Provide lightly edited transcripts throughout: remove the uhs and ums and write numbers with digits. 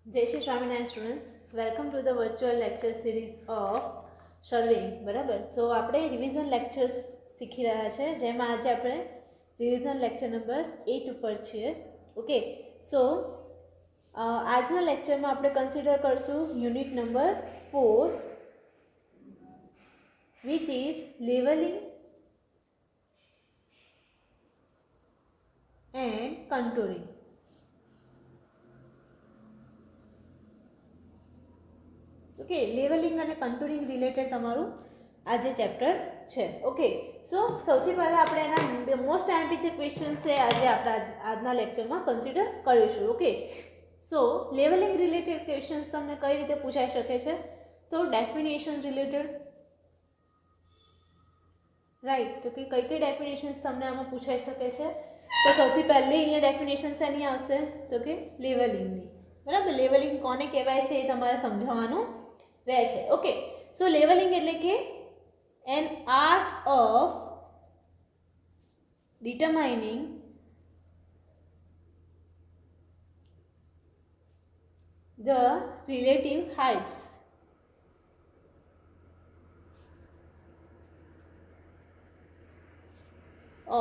જય Shri Swaminarayan students, welcome to the virtual lecture series of serving. બરાબર, તો આપણે રિવિઝન લેક્ચર્સ શીખી રહ્યા છે, જેમાં આજે આપણે રિવિઝન લેક્ચર નંબર 8 ઉપર છીએ. ઓકે, સો આજના લેક્ચરમાં આપણે કન્સિડર કરશું unit number 4, which is levelling and contouring. Okay, levelling અને કન્ટુરિંગ રિલેટેડ તમારું આ જે ચેપ્ટર છે. ઓકે, સો સૌથી પહેલાં આપણે એના મોસ્ટ એમ્પીચર ક્વેશ્ચન્સ છે આજે આપણા આજના લેક્ચરમાં કન્સિડર કરીશું. ઓકે, સો લેવલિંગ રિલેટેડ ક્વેશ્ચન્સ તમને કઈ રીતે પૂછાઈ શકે છે? તો ડેફિનેશન રિલેટેડ, રાઈટ, તો કે કઈ કઈ ડેફિનેશન્સ તમને આમાં પૂછાઈ શકે છે? તો સૌથી પહેલી અહીંયા ડેફિનેશન શેની આવશે? તો કે લેવલિંગની. બરાબર, લેવલિંગ કોને કહેવાય છે એ તમારે સમજાવવાનું રહે છે. ઓકે, સો લેવલિંગ એટલે કે N art of determining the relative heights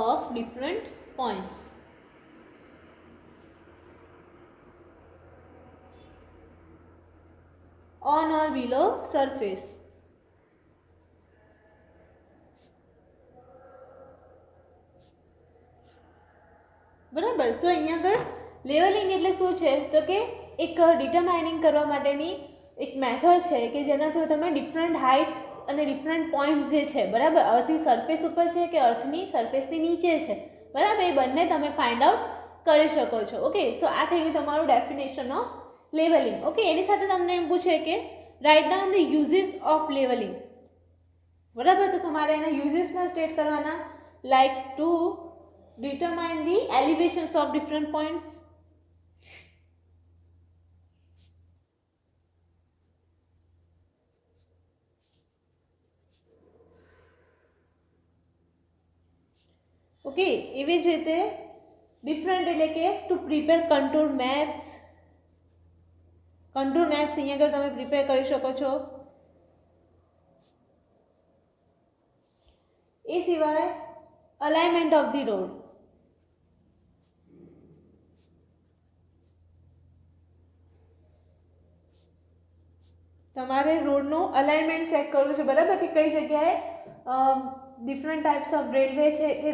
of different points on or below surface. બરાબર, સો અહીંયા આગળ લેવલિંગ એટલે શું છે? તો કે એક ડિટરમાઇનિંગ કરવા માટેની એક મેથડ છે કે જેના થ્રુ તમે ડિફરન્ટ હાઇટ અને ડિફરન્ટ પોઈન્ટ્સ જે છે, બરાબર, અર્થની સરફેસ ઉપર છે કે અર્થની સરફેસની નીચે છે, બરાબર, એ બંને તમે ફાઇન્ડ આઉટ કરી શકો છો. ઓકે, સો આ થઈ ગયું તમારું ડેફિનેશન ઓફ લેવલિંગ. ઓકે, એની સાથે તમને એમ પૂછે કે write down the uses of levelling. બરાબર, તો તમારે એના યુઝીસ પણ સ્ટેટ કરવાના, like to determine the elevations of different points, okay, એવી જ રીતે ડિફરન્ટ એટલે કે to prepare contour maps. Contour maps અહીંયા આગળ તમે પ્રિપેર કરી શકો છો. એ સિવાય અલાઇનમેન્ટ ઓફ ધી રોડ. તમારે રોડનું અલાઇનમેન્ટ ચેક કરવું છે, બરાબર, કે કઈ જગ્યાએ ડિફરન્ટ ટાઈપ્સ ઓફ રેલવે છે કે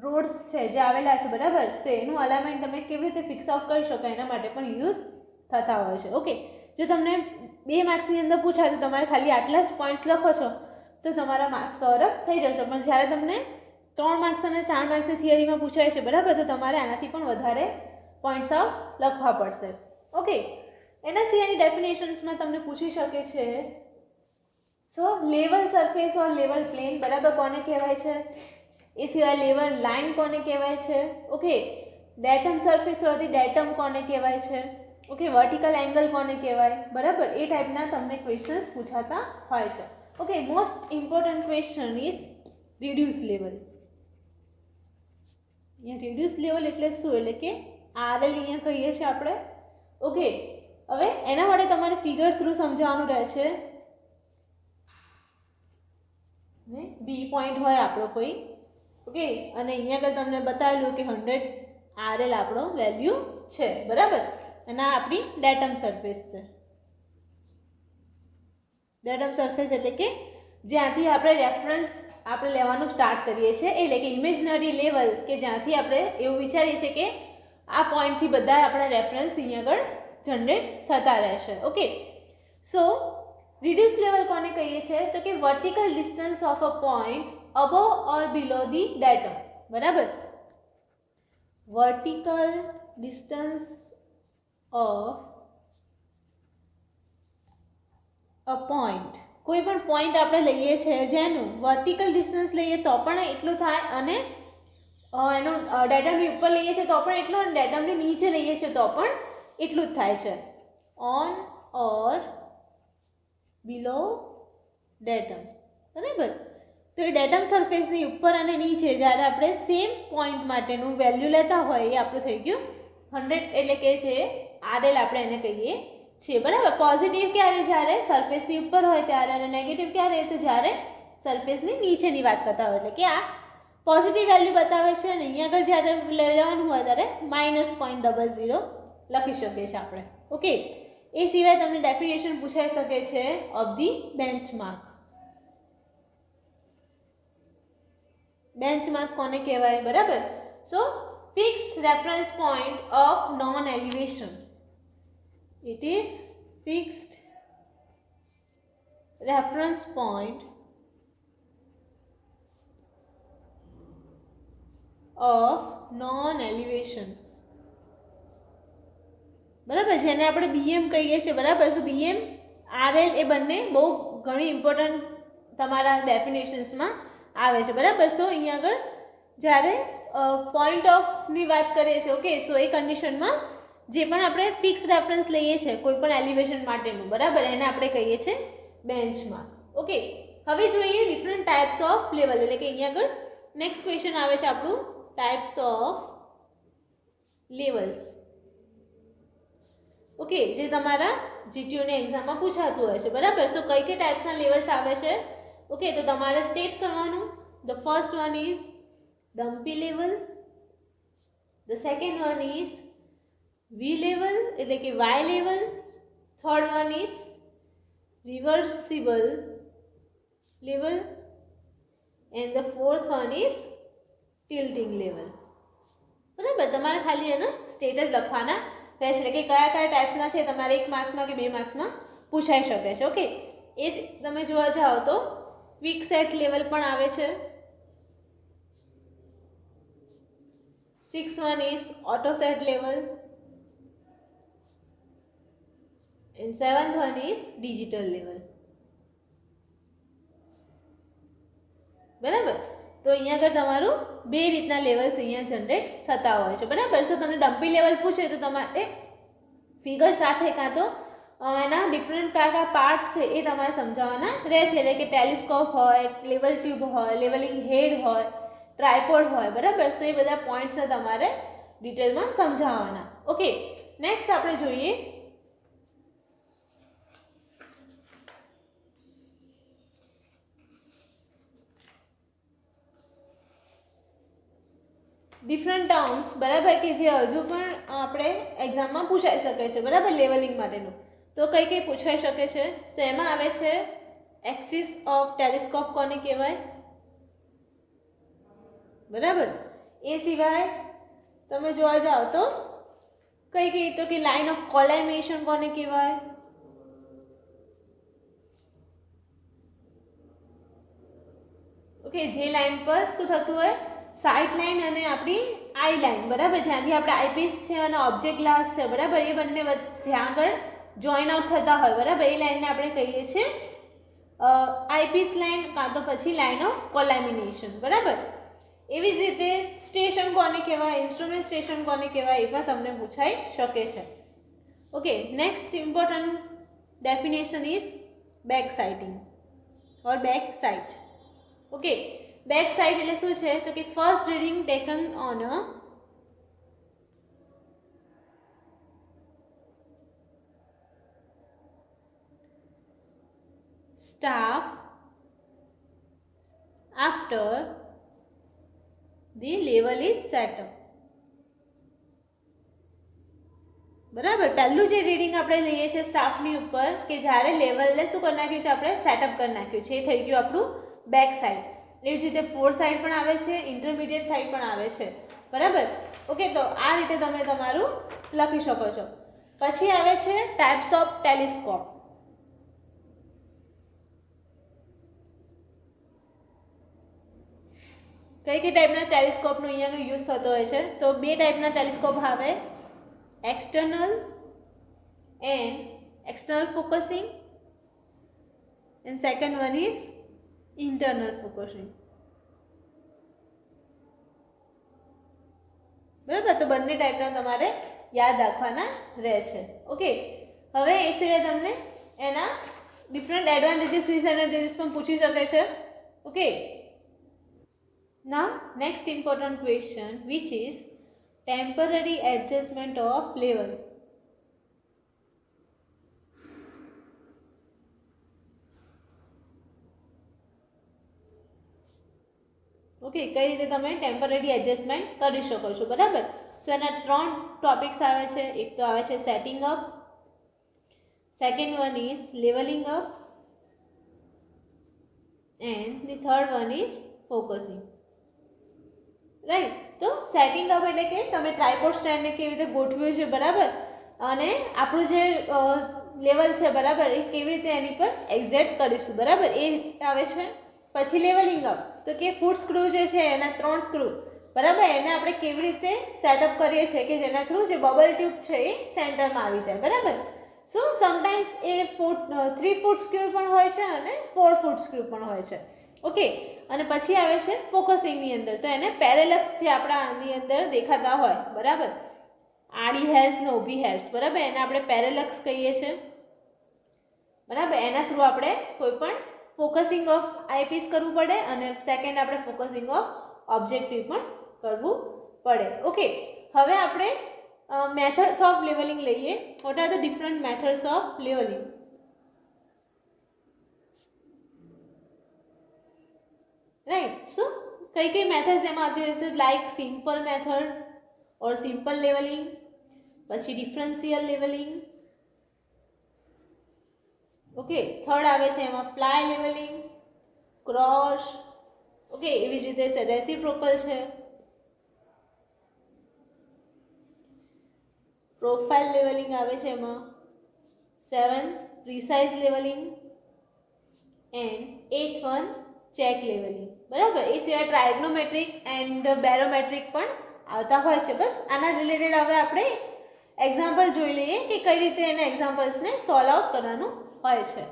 રોડ્સ છે જે આવેલા છે, બરાબર, તો એનું અલાઇનમેન્ટ તમે કેવી રીતે ફિક્સ આઉટ કરી શકો એના માટે પણ યુઝ થતા હોય છે. ઓકે, જો તમને 2 માર્ક્સની અંદર પૂછાય તો તમારે ખાલી આટલા જ પોઈન્ટ્સ લખો છો તો તમારા માર્ક્સ કવર અપ થઈ જશે, પણ જ્યારે તમને 3 માર્ક્સ અને 4 માર્ક્સની થિયરીમાં પૂછાય છે, બરાબર, તો તમારે આનાથી પણ વધારે પોઈન્ટ્સ લખવા પડશે. ઓકે, એના સિવાયની ડેફિનેશન્સમાં તમને પૂછી શકે છે, સો લેવલ સરફેસ ઓર લેવલ પ્લેન, બરાબર, કોને કહેવાય છે? એ સિવાય લેવલ લાઇન કોને કહેવાય છે? Okay, datum surface or the datum કોને કહેવાય છે? ઓકે, વર્ટિકલ એંગલ કોને કહેવાય? બરાબર, એ ટાઈપના તમને ક્વેશ્ચન્સ પૂછાતા હોય છે. Okay, most important question is reduce level. અહીંયા રિડ્યુસ લેવલ એટલે શું? એટલે કે આરએલ અહીંયા કહીએ છીએ આપણે. ઓકે, હવે એના માટે તમારે ફિગર થ્રુ સમજાવવાનું રહે છે. બી પોઈન્ટ હોય આપણો કોઈ, ઓકે, અને અહીંયા આગળ તમને બતાવેલું કે 100 આરએલ આપણો વેલ્યુ છે, બરાબર, અને આ આપણી ડેટમ સરફેસ છે. ડેટમ સરફેસ એટલે કે જ્યાંથી આપણે રેફરન્સ આપણે લેવાનું સ્ટાર્ટ કરીએ છીએ, એટલે કે ઇમેજનરી લેવલ કે જ્યાંથી આપણે એવું વિચારીએ છીએ કે આ પોઈન્ટથી બધા આપણા રેફરન્સ અહીંયા આગળ જનરેટ થતા રહેશે. ઓકે, સો રિડ્યુસ લેવલ કોને કહીએ છીએ? તો કે vertical distance of a point above or below the datum. બરાબર, vertical distance of a point, કોઈ પણ પોઈન્ટ આપણે લઈએ છીએ જેનું વર્ટિકલ ડિસ્ટન્સ લઈએ તો પણ એટલું થાય, અને એનું ડેટમની ઉપર લઈએ છીએ તો પણ એટલું, અને ડેટમની નીચે લઈએ છીએ તો પણ એટલું જ થાય છે. ઓન ઓર બિલો ડેટમ, બરાબર, તો એ ડેટમ સરફેસની ઉપર અને નીચે જ્યારે આપણે સેમ પોઈન્ટ માટેનું વેલ્યુ લેતા હોય એ આપણું થઈ ગયું 100, એટલે કે જે આરએલ આપણે એને કહીએ છીએ, બરાબર. પોઝિટિવ ક્યારે? જ્યારે સરફેસની ઉપર હોય ત્યારે, અને નેગેટિવ ક્યારે? તો જ્યારે સરફેસની નીચેની વાત કરતા હોય. એટલે કે આ પોઝિટિવ વેલ્યુ બતાવે છે અને અહીંયા આગળ જ્યારે લેવાનું હોય ત્યારે -0.00 લખી શકીએ છીએ આપણે. ઓકે, એ સિવાય તમને ડેફિનેશન પૂછાઈ શકે છે ઓફ ધી બેન્ચમાર્ક. બેન્ચમાર્ક કોને કહેવાય? બરાબર. So fixed reference point of known elevation. It is fixed reference point of non elevation. બરાબર, જેને આપણે બીએમ કહીએ છીએ. બરાબર. સો બીએમ આરએલ એ બંને બહુ ઘણી ઇમ્પોર્ટન્ટ તમારા ડેફિનેશન્સમાં આવે છે. બરાબર. સો અહીંયા આગળ જ્યારે પોઈન્ટ ઓફની વાત કરીએ છીએ, ઓકે, સો એ કન્ડિશનમાં જે પણ આપણે ફિક્સ રેફરન્સ લઈએ છીએ કોઈ પણ એલિવેશન માટેનું, બરાબર, એને આપણે કહીએ છીએ બેન્ચમાર્ક. ઓકે, હવે જોઈએ ડિફરન્ટ ટાઈપ્સ ઓફ લેવલ. એટલે કે અહીંયા આગળ નેક્સ્ટ ક્વેશ્ચન આવે છે આપણું ટાઈપ્સ ઓફ લેવલ્સ. ઓકે, જે તમારા જીટીયુની એક્ઝામમાં પૂછાતું હોય છે. બરાબર. સો કઈ કઈ ટાઈપ્સના લેવલ્સ આવે છે? ઓકે, તો તમારે સ્ટેટ કરવાનું. The first one is dumpy level. The second one is V level એટલે કે Y level. Third one is reversible level and the fourth one is tilting level. બરાબર. તમારે ખાલી એનો સ્ટેટસ લખવાના રહેશે. એટલે કે કયા કયા ટાઈપ્સના છે તમારે 1 માર્ક્સમાં કે 2 માર્ક્સમાં પૂછાઈ શકે છે. ઓકે, એ તમે જોવા જાઓ તો ક્વિક સેટ લેવલ પણ આવે છે. 6th one is auto set level and 7th one is digital level. બરાબર. તો અહીંયા આગળ તમારું બે રીતના લેવલ્સ અહીંયા જનરેટ થતા હોય છે. બરાબર. સો તમને ડમ્પી લેવલ પૂછે તો તમારે ફિગર સાથે કાં તો એના ડિફરન્ટ કયા પાર્ટ્સ છે એ તમારે સમજાવવાના રહેશે. એટલે કે ટેલિસ્કોપ હોય, લેવલ ટ્યુબ હોય, લેવલિંગ હેડ હોય, ટ્રાયપોડ હોય. બરાબર. સો એ બધા પોઈન્ટ્સને તમારે ડિટેલમાં સમજાવવાના. ઓકે, નેક્સ્ટ આપણે જોઈએ ડિફરન્ટ ટર્મ્સ. બરાબર, કે જે હજુ પણ આપણે એક્ઝામમાં પૂછાઈ શકે છે. બરાબર, લેવલિંગ માટેનું. તો કઈ કઈ પૂછાઈ શકે છે? તો એમાં આવે છે એક્સિસ ઓફ ટેલિસ્કોપ કોને કહેવાય? બરાબર. એ સિવાય તમે જોવા જાઓ તો કઈ કઈ, તો કે લાઇન ઓફ કોલાઇમેશન કોને કહેવાય? ઓકે, જે લાઇન પર શું થતું હોય, સાઇટ લાઇન અને આપણી આઈ લાઇન. બરાબર, જ્યાંથી આપણે આઈપીસ છે અને ઓબ્જેક્ટ ગ્લાસ છે. બરાબર, એ બંને જ્યાં આગળ જોઈન આઉટ થતા હોય. બરાબર, એ લાઇનને આપણે કહીએ છીએ આઈપીસ લાઇન કાં તો પછી લાઇન ઓફ કોલામિનેશન. બરાબર. એવી જ રીતે સ્ટેશન કોને કહેવાય, ઇન્સ્ટ્રુમેન્ટ સ્ટેશન કોને કહેવાય, એ પણ તમને પૂછાઈ શકે છે. Okay, next important definition is back sighting or back site. Okay, back site એટલે શું છે? તો કે first reading taken on a staff after the level is set up. બરાબર, પહેલું જે રીડિંગ આપણે લઈએ છીએ સ્ટાફની ઉપર કે જ્યારે લેવલને શું કરી નાખ્યું છે, આપણે સેટઅપ કરી નાખ્યું છે, એ થઈ ગયું આપણું બેક સાઇડ. એવી જ રીતે ફોર સાઇડ પણ આવે છે, ઇન્ટરમીડિયેટ સાઇડ પણ આવે છે. બરાબર. ઓકે, તો આ રીતે તમે તમારું લખી શકો છો. પછી આવે છે ટાઈપ્સ ઓફ ટેલિસ્કોપ. કઈ કઈ ટાઈપના ટેલિસ્કોપનો અહીંયા યુઝ થતો હોય છે? તો બે ટાઈપના ટેલિસ્કોપ આવે, external and external focusing, and second one is internal focusing. બરાબર, તો બંને ટાઈપના તમારે યાદ રાખવાના રહે છે. ઓકે, હવે એ સિવાય તમને એના ડિફરન્ટ એડવાન્ટેજીસ ડિસએડવાન્ટેજીસ પણ પૂછી શકે છે. Okay, now next important question, which is temporary adjustment of level. Okay, કઈ રીતે તમે ટેમ્પરરી એડજસ્ટમેન્ટ કરી શકો છો, બરાબર. સો એના 3 ટોપિક્સ આવે છે. એક તો આવે છે setting up, second one is levelling up, and the third one is focusing. Right. તો સેટિંગ અપ એટલે કે તમે ટ્રાયપોડ સ્ટેન્ડને કેવી રીતે ગોઠવ્યું છે, બરાબર, અને આપણું જે લેવલ છે, બરાબર, એ કેવી રીતે એની પર એક્ઝેક્ટ કરીશું, બરાબર, એ આવે છે. પછી લેવલિંગ અપ, તો કે ફૂટ સ્ક્રૂ જે છે એના 3 સ્ક્રૂ, બરાબર, એને આપણે કેવી રીતે સેટઅપ કરીએ છીએ કે જેના થ્રુ જે બબલ ટ્યુબ છે એ સેન્ટરમાં આવી જાય, બરાબર. સો સમટાઈમ્સ એ 3 ફૂટ સ્ક્રૂ પણ હોય છે અને 4 ફૂટ સ્ક્રૂ પણ હોય છે. ઓકે. અને પછી આવે છે ફોકસિંગની અંદર, તો એને પેરેલેક્સ જે આપણા આની અંદર દેખાતા હોય, બરાબર, આડી હેર્સ ને ઊભી હેર્સ, બરાબર, એને આપણે પેરેલેક્સ કહીએ છીએ, બરાબર. એના થ્રુ આપણે કોઈ પણ ફોકસિંગ ઓફ આઈપીસ કરવું પડે અને સેકન્ડ આપણે ફોકસિંગ ઓફ ઓબ્જેક્ટિવ પણ કરવું પડે. ઓકે. હવે આપણે મેથડ્સ ઓફ લેવલિંગ લઈએ. What are the different methods of levelling? Right. So કઈ મેથડ્સ એમાં આવતી હોય છે? Like simple method or simple levelling, પછી ડિફરન્શિયલ લેવલિંગ. ઓકે. થર્ડ આવે છે એમાં ફ્લાય લેવલિંગ, ક્રોસ. ઓકે. એવી જ રીતે રેસિપ્રોકલ છે, પ્રોફાઇલ લેવલિંગ આવે છે એમાં, 7 precise levelling, and 8th one check levelling, બરાબર. એ સિવાય ટ્રાયગ્નોમેટ્રિક એન્ડ બેરોમેટ્રિક પણ આવતા હોય છે. બસ આના રિલેટેડ હવે આપણે એક્ઝામ્પલ જોઈ લઈએ કે કઈ રીતે એના એક્ઝામ્પલ્સને સોલ્વ આઉટ કરવાનું હોય છે.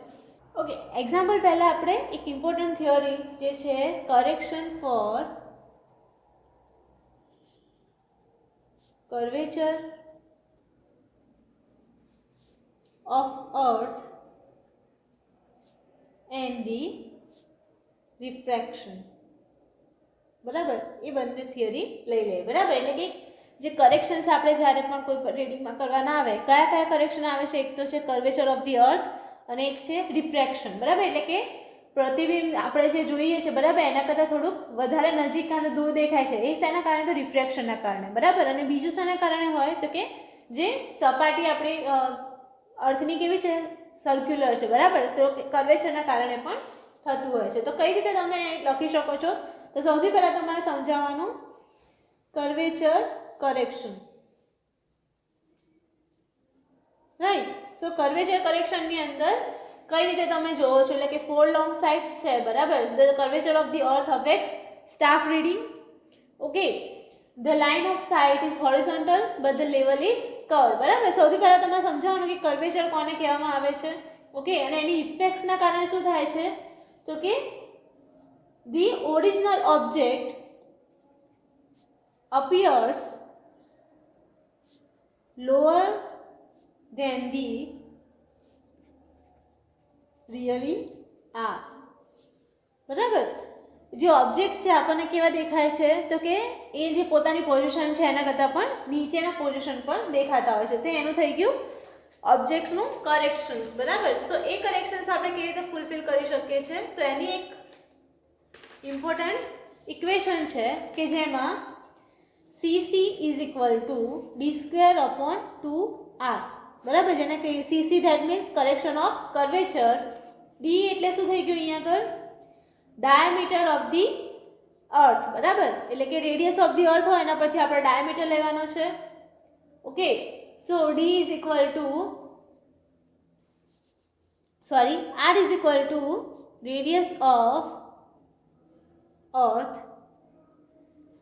ઓકે. એક્ઝામ્પલ પહેલાં આપણે એક ઇમ્પોર્ટન્ટ થિયોરી જે છે correction for curvature of earth and the refraction, બરાબર, એ બંને થિયરી લઈ લઈએ, બરાબર. એટલે કે જે કરેક્શન્સ આપણે જ્યારે પણ કોઈ રીડિંગમાં કરવાના આવે, કયા કયા કરેક્શન આવે છે? એક તો છે કર્વેચર ઓફ ધી અર્થ અને એક છે રિફ્રેક્શન, બરાબર. એટલે કે પ્રતિબિંબ આપણે જે જોઈએ છે, બરાબર, એના કરતાં થોડુંક વધારે નજીક અને દૂર દેખાય છે. એ શેના કારણે? તો રિફ્રેક્શનના કારણે, બરાબર. અને બીજું શેના કારણે હોય? તો કે જે સપાટી આપણી અર્થની કેવી છે? સર્ક્યુલર છે, બરાબર. તો કર્વેચરના કારણે પણ થતું હોય છે. તો કઈ રીતે તમે લખી શકો છો? તો સૌથી પહેલાં તમારે સમજાવવાનું કર્વેચર કરેક્શન, રાઈટ. સો કર્વેચર કરેક્શનની અંદર કઈ રીતે તમે જોવો છો? એટલે કે 4 લોંગ સાઇડ્સ છે, બરાબર. The curvature of the earth affects staff reading. Okay. The line of sight is horizontal but the level is curve, બરાબર. સૌથી પહેલાં તમારે સમજાવવાનું કે કર્વેચર કોને કહેવામાં આવે છે. ઓકે. અને એની ઇફેક્ટ્સના કારણે શું થાય છે? તો કે the original object appears lower than the really are, બરાબર. જે ઓબ્જેક્ટ્સ છે આપણને કેવા દેખાય છે? તો કે એ જે પોતાની પોઝિશન છે એના કરતાં પણ નીચેના પોઝિશન પર દેખાતા હોય છે. તો એનું થઈ ગયું ઓબ્જેક્ટ્સનું કરેક્શન્સ, બરાબર. સો એ કરેક્શન્સ આપણે કેવી રીતે ફૂલફિલ કરી શકીએ છીએ? તો એની એક ઇમ્પોર્ટન્ટ ઇક્વેશન છે કે જેમાં CC is equal two d²/2r, બરાબર. જેને કહીએ CC, that means correction of curvature. D એટલે શું થઈ ગયું અહીંયા આગળ? ડાયામીટર ઓફ ધી અર્થ, બરાબર. એટલે કે રેડિયસ ઓફ ધી અર્થ હોય એના પરથી આપણે ડાયામીટર લેવાનો છે. Okay. So D is equal to R is equal to radius of earth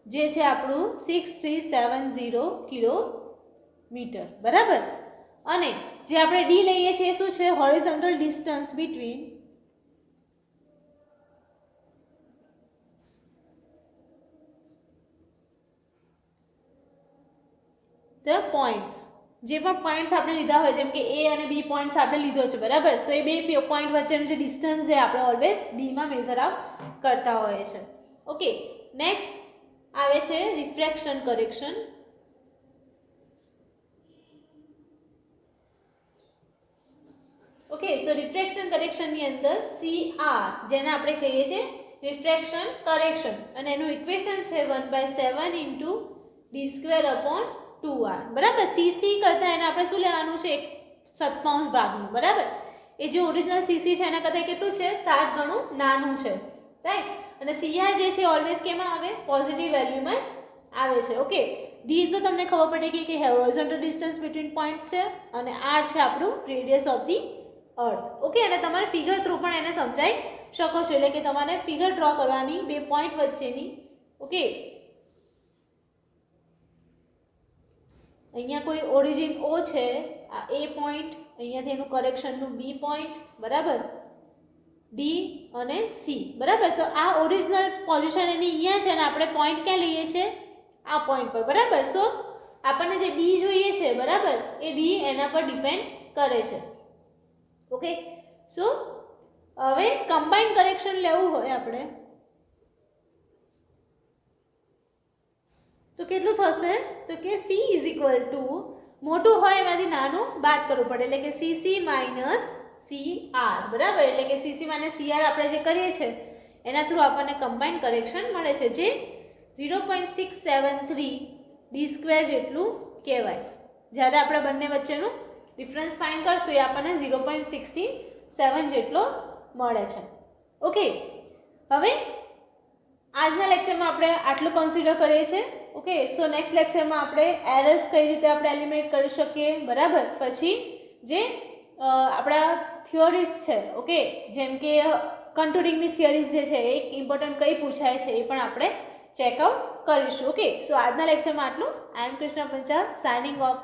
જે છે આપણું 6370 કિલોમીટર, બરાબર. અને જે આપણે ડી લઈએ છીએ શું છે? Horizontal distance between the points. જે પણ પોઈન્ટ્સ આપણે લીધા હોય, જેમ કે એ અને બી પોઈન્ટ્સ આપણે લીધો છે, બરાબર. સો એ બે પોઈન્ટ વચ્ચેનું જે ડિસ્ટન્સ છે આપણે ઓલવેઝ ડીમાં મેઝર આઉટ કરતા હોઈએ છીએ. ઓકે. નેક્સ્ટ આવે છે રિફ્રેક્શન કરેક્શન. ઓકે. સો રિફ્રેક્શન કરેક્શનની અંદર CR, જેને આપણે કહીએ છીએ રિફ્રેક્શન કરેક્શન, અને એનું ઇક્વેશન છે 1/7 ઇન્ટુ d²/2r. બરાબર. સીસી કરતાં એને આપણે શું લેવાનું છે? 1/7 ભાગનું. બરાબર. એ જે ઓરિજિનલ સીસી છે એના કરતાં કેટલું છે? 7 ગણું નાનું છે. રાઈટ. અને સીઆર જે છે ઓલવેઝ કેમાં આવે? પોઝિટિવ વેલ્યુમાં જ આવે છે. ઓકે. ડી તો તમને ખબર પડી ગઈ કે હોરિઝોન્ટલ ડિસ્ટન્સ બિટવીન પોઈન્ટ્સ છે, અને આર છે આપણું radius of the earth. Okay. અને તમારે ફિગર થ્રુ પણ એને સમજાઈ શકો છો, એટલે કે તમારે ફિગર ડ્રો કરવાની બે પોઈન્ટ વચ્ચેની. ઓકે. અહીંયા કોઈ ઓરિજિન ઓ છે, આ એ પોઈન્ટ, અહીંયાથી એનું કરેક્શનનું બી પોઈન્ટ. બરાબર. ડી અને સી. બરાબર. તો આ ઓરિજિનલ પોઝિશન એની અહીંયા છે, અને આપણે પોઈન્ટ ક્યાં લઈએ છીએ? આ પોઈન્ટ પર. બરાબર. સો આપણને જે ડી જોઈએ છે, બરાબર, એ ડી એના પર ડિપેન્ડ કરે છે. ઓકે. સો હવે કમ્બાઇન કરેક્શન લેવું હોય આપણે તો કેટલું થશે? તો કે સી ઇઝ ઇક્વલ ટુ મોટું હોય એમાંથી નાનું બાદ કરવું પડે, એટલે કે સીસી માઇનસ સીઆર. બરાબર. એટલે કે સીસી માઇનસ સીઆર આપણે જે કરીએ છીએ એના થ્રુ આપણને કમ્બાઇન કરેક્શન મળે છે, જે 0.673 d² જેટલું કહેવાય. જ્યારે આપણે બંને વચ્ચેનું ડિફરન્સ ફાઇન્ડ કરશું એ આપણને 0.67 જેટલો મળે છે. ઓકે. હવે આજના લેક્ચરમાં આપણે આટલું કન્સિડર કરીએ છીએ. ઓકે. સો નેક્સ્ટ લેક્ચરમાં આપણે એરર્સ કઈ રીતે આપણે એલિમિનેટ કરી શકીએ. બરાબર. પછી જે આપણા થિયોરીઝ છે, ઓકે, જેમ કે કન્ટુરિંગની થિયરીઝ જે છે, એક ઇમ્પોર્ટન્ટ કઈ પૂછાય છે એ પણ આપણે ચેકઆઉટ કરીશું. ઓકે. સો આજના લેક્ચરમાં આટલું. I am Krishna Panchal, signing off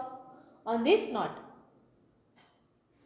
on this not.